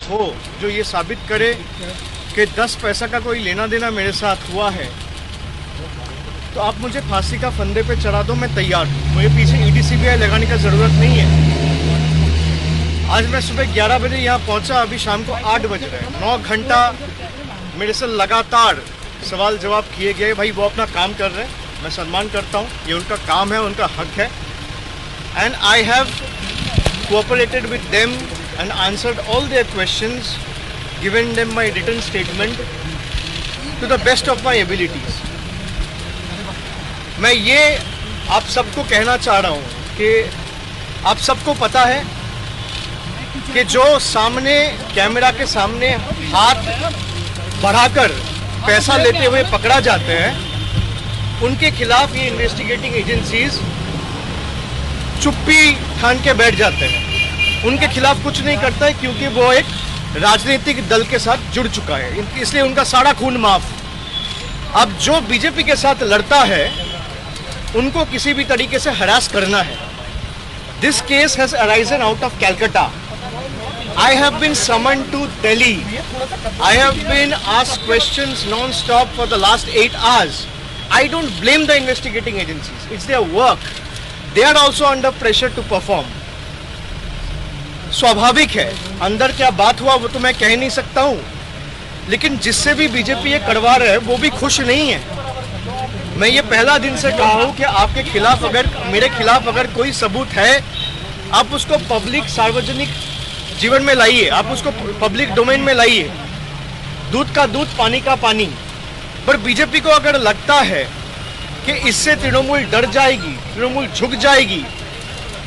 हो जो ये साबित करे कि 10 पैसा का कोई लेना देना मेरे साथ हुआ है, तो आप मुझे फांसी का फंदे पे चढ़ा दो, मैं तैयार हूँ। मुझे पीछे ईडी सीबीआई लगाने का ज़रूरत नहीं है। आज मैं सुबह 11 बजे यहाँ पहुँचा, अभी शाम को 8 बज रहे हैं। 9 घंटा मेरे से लगातार सवाल जवाब किए गए। भाई वो अपना काम कर रहे हैं, मैं सम्मान करता हूँ, ये उनका काम है, उनका हक है। And I have cooperated with them and answered all their questions, given them my written statement to the best of my abilities. मैं ये आप सबको कहना चाह रहा हूँ कि आप सबको पता है कि जो सामने कैमरा के सामने हाथ बढ़ाकर पैसा लेते हुए पकड़ा जाते हैं, उनके खिलाफ ये इन्वेस्टिगेटिंग एजेंसीज चुप्पी ठान के बैठ जाते हैं। उनके खिलाफ कुछ नहीं करता है क्योंकि वो एक राजनीतिक दल के साथ जुड़ चुका है, इसलिए उनका सारा खून माफ। अब जो बीजेपी के साथ लड़ता है उनको किसी भी तरीके से हरास करना है। This case has arisen out of Calcutta. I have been summoned to Delhi. I have been asked questions non-stop for the last 8 hours. I don't blame the investigating agencies. It's their work. They are also under pressure to perform. स्वाभाविक है, अंदर क्या बात हुआ वो तो मैं कह नहीं सकता हूँ, लेकिन जिससे भी बीजेपी ये करवा रहे हैं वो भी खुश नहीं है। मैं ये पहला दिन से कहा हूँ कि आपके खिलाफ अगर, मेरे खिलाफ अगर कोई सबूत है, आप उसको पब्लिक सार्वजनिक जीवन में लाइए, आप उसको पब्लिक डोमेन में लाइए। दूध का दूध, पानी का पानी। पर बीजेपी को अगर लगता है कि इससे तृणमूल डर जाएगी, तृणमूल झुक जाएगी,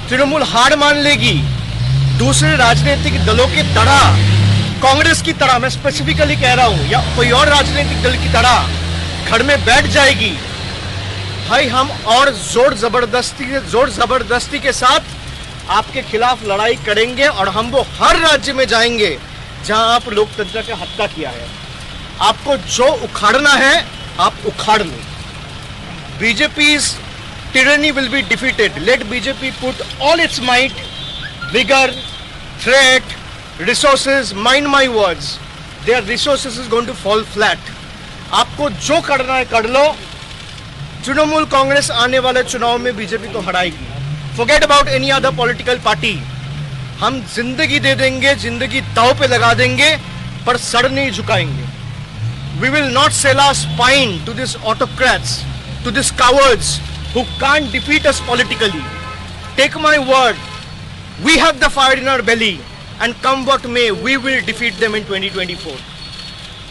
तृणमूल हार मान लेगी, दूसरे राजनीतिक दलों की तरह, कांग्रेस की तरह, मैं स्पेसिफिकली कह रहा हूं, या कोई और राजनीतिक दल की तरह घर में बैठ जाएगी, भाई हम और जोर जबरदस्ती के साथ आपके खिलाफ लड़ाई करेंगे और हम वो हर राज्य में जाएंगे जहां आप लोकतंत्र का हत्या किया है। आपको जो उखाड़ना है आप उखाड़ लो। BJP's tyranny will be defeated. Let BJP put all its might, vigor, threat, resources. Mind my words. Their resources is going to fall flat. आपको जो करना है कर लो। तृणमूल कांग्रेस आने वाले चुनाव में बीजेपी को हराएगी। Forget about any other political party. हम जिंदगी दे देंगे, जिंदगी दांव पे लगा देंगे, पर सर नहीं झुकाएंगे। We will not sell our spine to these autocrats, to these cowards who can't defeat us politically. Take my word, we have the fire in our belly, and come what may, we will defeat them in 2024.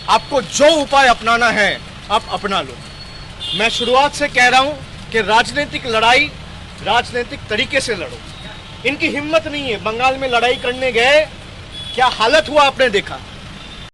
आपको जो उपाय अपनाना है, आप अपना लो। मैं शुरुआत से कह रहा हूं कि राजनीतिक लड़ाई राजनीतिक तरीके से लड़ो। इनकी हिम्मत नहीं है। बंगाल में लड़ाई करने गए, क्या हालत हुआ आपने देखा।